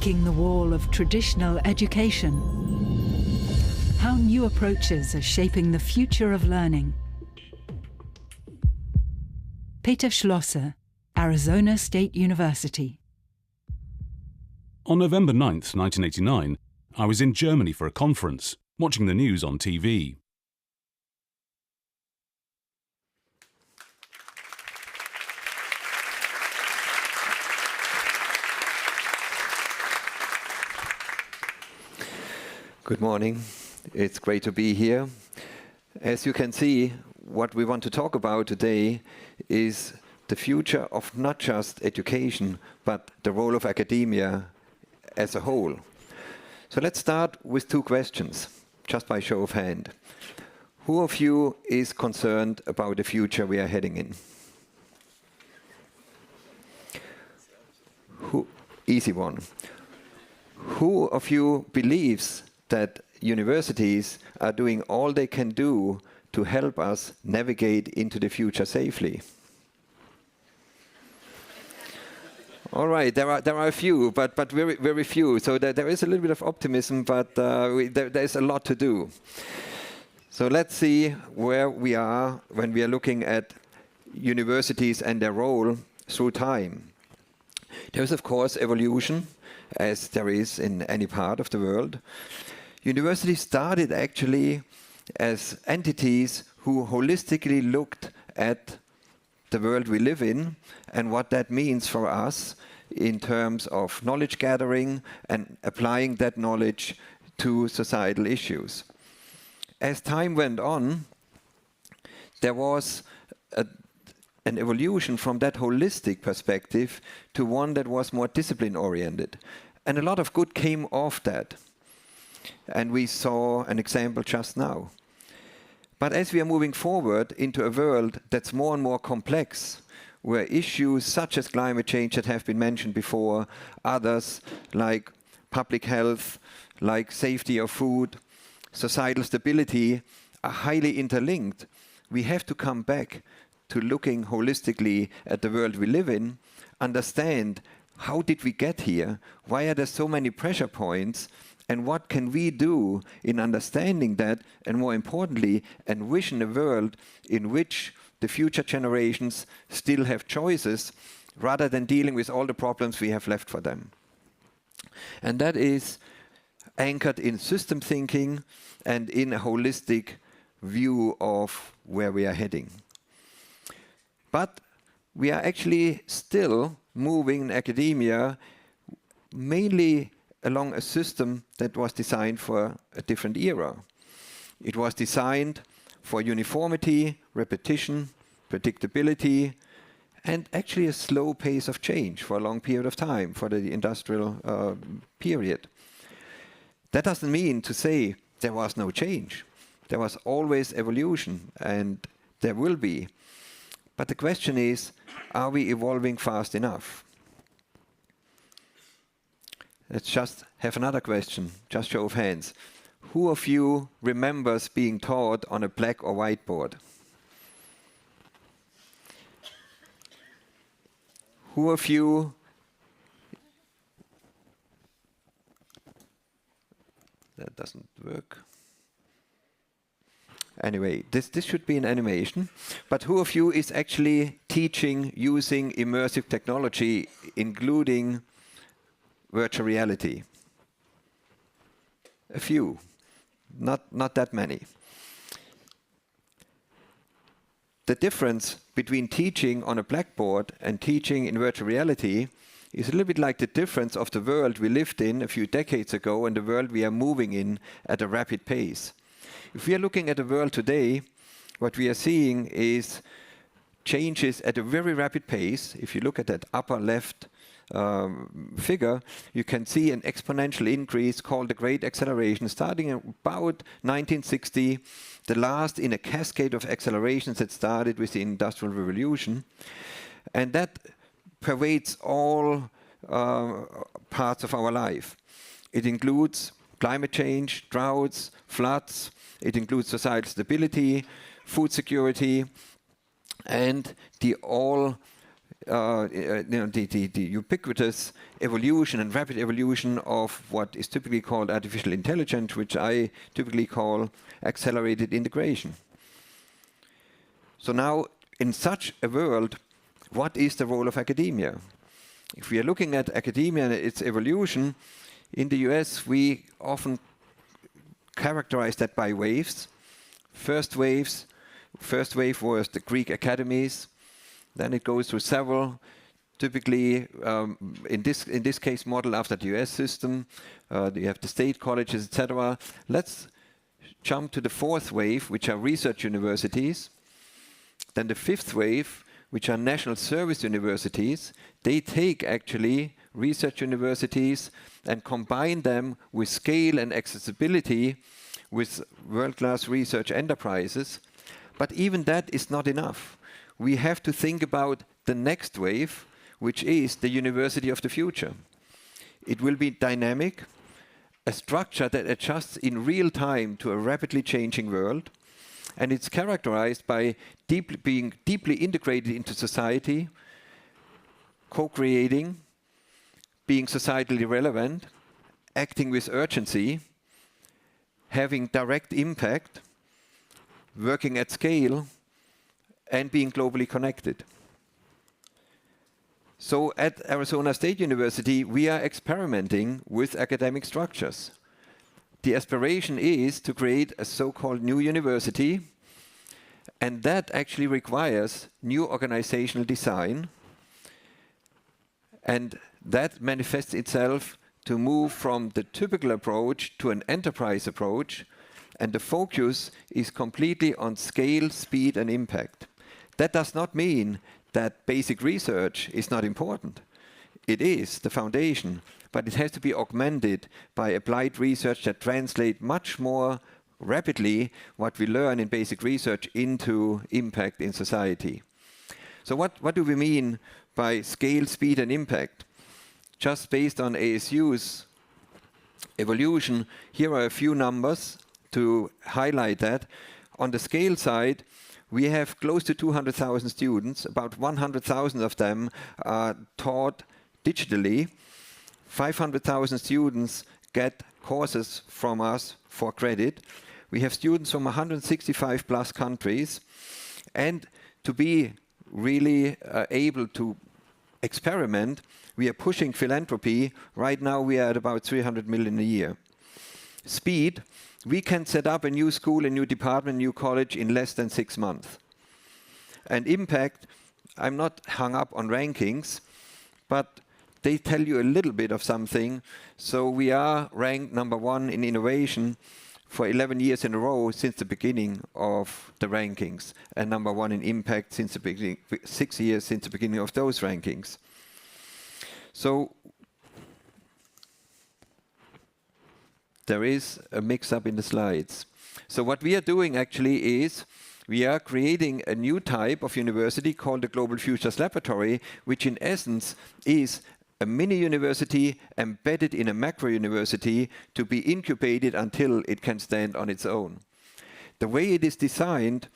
breaking the wall of traditional education. How new approaches are shaping the future of learning. Peter Schlosser, Arizona State University. On November 9th, 1989, I was in Germany for a conference, watching the news on TV. Good morning. It's great to be here. As you can see, what we want to talk about today is the future of not just education, but the role of academia as a whole. So let's start with two questions, just by show of hand. Who of you is concerned about the future we are heading in? Easy one. Who of you believes that universities are doing all they can do to help us navigate into the future safely? All right, there are a few, but very, very few. So there is a little bit of optimism, but there's a lot to do. So let's see where we are when we are looking at universities and their role through time. There is, of course, evolution, as there is in any part of the world. Universities started actually as entities who holistically looked at the world we live in and what that means for us in terms of knowledge gathering and applying that knowledge to societal issues. As time went on, there was an evolution from that holistic perspective to one that was more discipline-oriented. And a lot of good came off that. And we saw an example just now. But as we are moving forward into a world that's more and more complex, where issues such as climate change that have been mentioned before, others like public health, like safety of food, societal stability, are highly interlinked, we have to come back to looking holistically at the world we live in, understand how did we get here, why are there so many pressure points, and what can we do in understanding that, and more importantly, envision a world in which the future generations still have choices, rather than dealing with all the problems we have left for them. And that is anchored in system thinking and in a holistic view of where we are heading. But we are actually still moving in academia mainly along a system that was designed for a different era. It was designed for uniformity, repetition, predictability, and actually a slow pace of change for a long period of time, for the industrial period. That doesn't mean to say there was no change. There was always evolution, and there will be. But the question is, are we evolving fast enough? Let's just have another question, just show of hands. Who of you remembers being taught on a black or white board? Who of you that doesn't work. Anyway, this should be an animation. But who of you is actually teaching using immersive technology, including virtual reality? A few, not that many. The difference between teaching on a blackboard and teaching in virtual reality is a little bit like the difference of the world we lived in a few decades ago and the world we are moving in at a rapid pace. If we are looking at the world today, what we are seeing is changes at a very rapid pace. If you look at that upper left figure, you can see an exponential increase called the Great Acceleration, starting at about 1960, the last in a cascade of accelerations that started with the Industrial Revolution. And that pervades all parts of our life. It includes climate change, droughts, floods. It includes societal stability, food security, and the all the ubiquitous evolution and rapid evolution of what is typically called artificial intelligence, which I typically call accelerated integration. So now, in such a world, what is the role of academia? If we are looking at academia and its evolution, in the US, we often characterize that by waves. First wave was the Greek academies. Then it goes through several, typically in this case modeled after the US system. You have the state colleges, etc. Let's jump to the fourth wave, which are research universities. Then the fifth wave, which are national service universities. They take actually research universities and combine them with scale and accessibility with world-class research enterprises. But even that is not enough. We have to think about the next wave, which is the university of the future. It will be dynamic, a structure that adjusts in real time to a rapidly changing world, and it's characterized by being deeply integrated into society, co-creating, being societally relevant, acting with urgency, having direct impact, working at scale, and being globally connected. So at Arizona State University, we are experimenting with academic structures. The aspiration is to create a so-called new university, and that actually requires new organizational design, and that manifests itself to move from the typical approach to an enterprise approach, and the focus is completely on scale, speed, and impact. That does not mean that basic research is not important. It is the foundation, but it has to be augmented by applied research that translate much more rapidly what we learn in basic research into impact in society. So what do we mean by scale, speed, and impact? Just based on ASU's evolution, here are a few numbers to highlight that. On the scale side, we have close to 200,000 students. About 100,000 of them are taught digitally. 500,000 students get courses from us for credit. We have students from 165 plus countries. And to be really able to experiment, we are pushing philanthropy. Right now we are at about 300 million a year. Speed, we can set up a new school, a new department, a new college in less than 6 months. And impact, I'm not hung up on rankings, but they tell you a little bit of something. So we are ranked #1 in innovation for 11 years in a row since the beginning of the rankings, and #1 in impact since the beginning, 6 years since the beginning of those rankings. So there is a mix-up in the slides. So what we are doing actually is we are creating a new type of university called the Global Futures Laboratory, which in essence is a mini university embedded in a macro university to be incubated until it can stand on its own. The way it is designed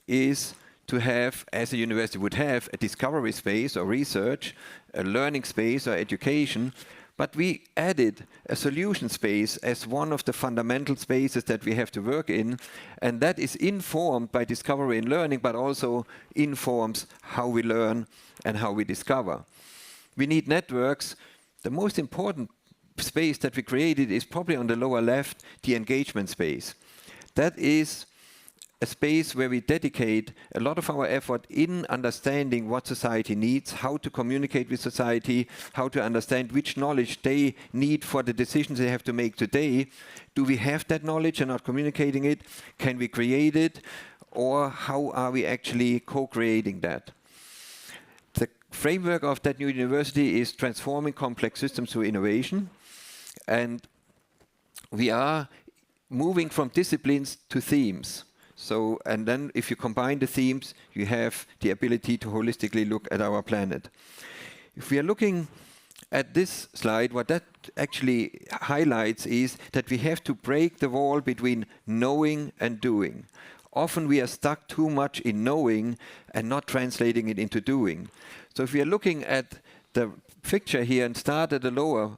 is to have, as a university would have, a discovery space or research, a learning space or education, but we added a solution space as one of the fundamental spaces that we have to work in, and that is informed by discovery and learning, but also informs how we learn and how we discover. We need networks. The most important space that we created is probably on the lower left, the engagement space. That is a space where we dedicate a lot of our effort in understanding what society needs, how to communicate with society, how to understand which knowledge they need for the decisions they have to make today. Do we have that knowledge and not communicating it? Can we create it? Or how are we actually co-creating that? The framework of that new university is transforming complex systems through innovation. And we are moving from disciplines to themes. So, and then if you combine the themes, you have the ability to holistically look at our planet. If we are looking at this slide, what that actually highlights is that we have to break the wall between knowing and doing. often we are stuck too much in knowing and not translating it into doing. So if we are looking at the picture here and start at the lower,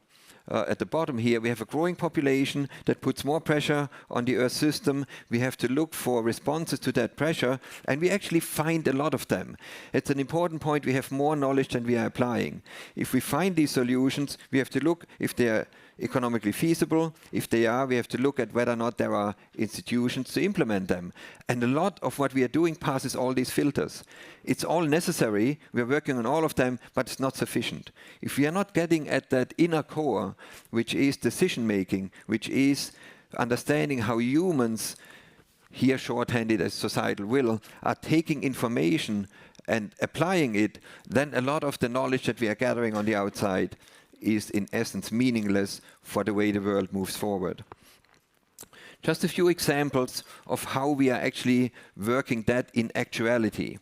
at the bottom here, we have a growing population that puts more pressure on the Earth system. We have to look for responses to that pressure, and we actually find a lot of them. It's an important point. We have more knowledge than we are applying. If we find these solutions, we have to look if they are economically feasible. If they are, we have to look at whether or not there are institutions to implement them. And a lot of what we are doing passes all these filters. It's all necessary. We are working on all of them, but it's not sufficient. If we are not getting at that inner core, which is decision-making, which is understanding how humans, here shorthanded as societal will, are taking information and applying it, then a lot of the knowledge that we are gathering on the outside is in essence meaningless for the way the world moves forward. Just a few examples of how we are actually working that in actuality.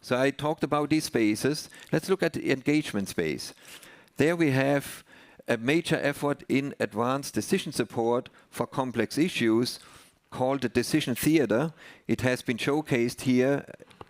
So I talked about these spaces. Let's look at the engagement space. There we have a major effort in advanced decision support for complex issues called the Decision Theater. It has been showcased here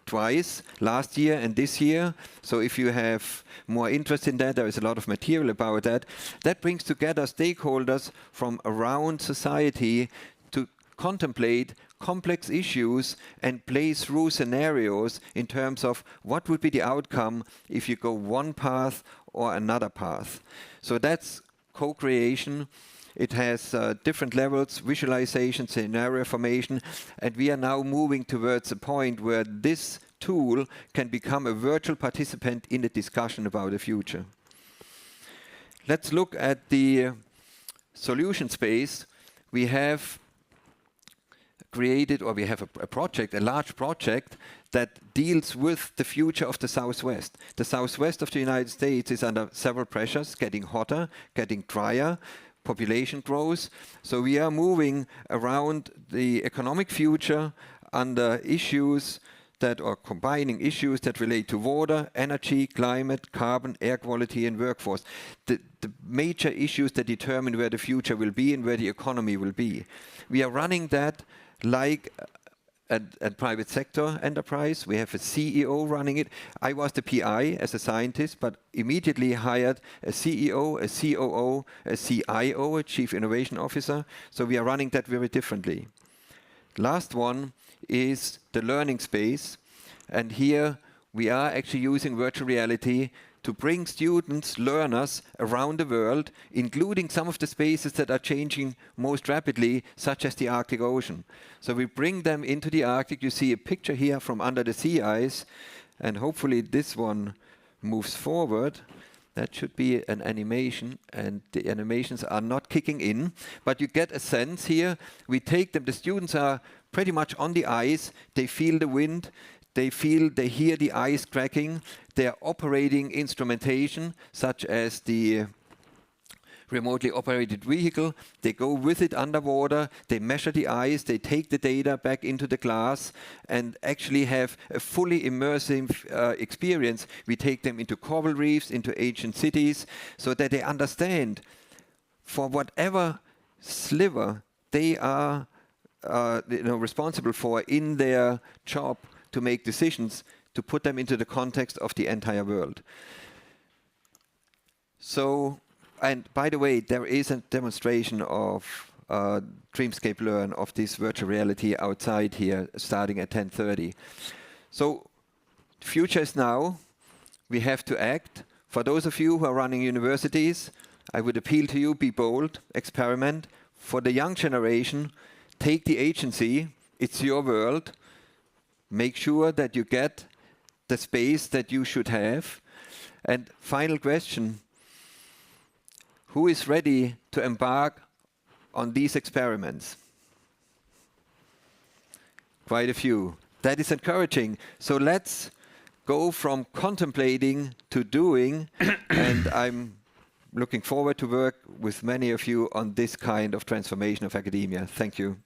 twice, last year and this year. So if you have more interest in that, there is a lot of material about that. That brings together stakeholders from around society to contemplate complex issues and play through scenarios in terms of what would be the outcome if you go one path or another path. So that's co-creation. It has different levels, visualization, scenario formation, and we are now moving towards a point where this tool can become a virtual participant in a discussion about the future. Let's look at the solution space. We have created, or we have a project, a large project that deals with the future of the Southwest. The Southwest of the United States is under several pressures, getting hotter, getting drier, population growth. So we are moving around the economic future under issues that are combining issues that relate to water, energy, climate, carbon, air quality, and workforce. The major issues that determine where the future will be and where the economy will be. We are running that like a private sector enterprise. We have a CEO running it. I was the PI as a scientist, but immediately hired a CEO, a COO, a CIO, a Chief Innovation Officer. So we are running that very differently. Last one is the learning space. And here we are actually using virtual reality to bring students, learners around the world, including some of the spaces that are changing most rapidly, such as the Arctic Ocean. So we bring them into the Arctic. You see a picture here from under the sea ice, and hopefully this one moves forward. That should be an animation, and the animations are not kicking in, but you get a sense here. We take them, the students are pretty much on the ice, they feel the wind, they hear the ice cracking. They are operating instrumentation, such as the remotely operated vehicle. They go with it underwater. They measure the ice. They take the data back into the class and actually have a fully immersive experience. We take them into coral reefs, into ancient cities, so that they understand for whatever sliver they are responsible for in their job to make decisions, to put them into the context of the entire world. So, and by the way, there is a demonstration of Dreamscape Learn of this virtual reality outside here, starting at 10:30. So, the future is now. We have to act. For those of you who are running universities, I would appeal to you, be bold, experiment. For the young generation, take the agency. It's your world. Make sure that you get the space that you should have. And final question, who is ready to embark on these experiments? Quite a few. That is encouraging. So let's go from contemplating to doing, and I'm looking forward to work with many of you on this kind of transformation of academia. Thank you.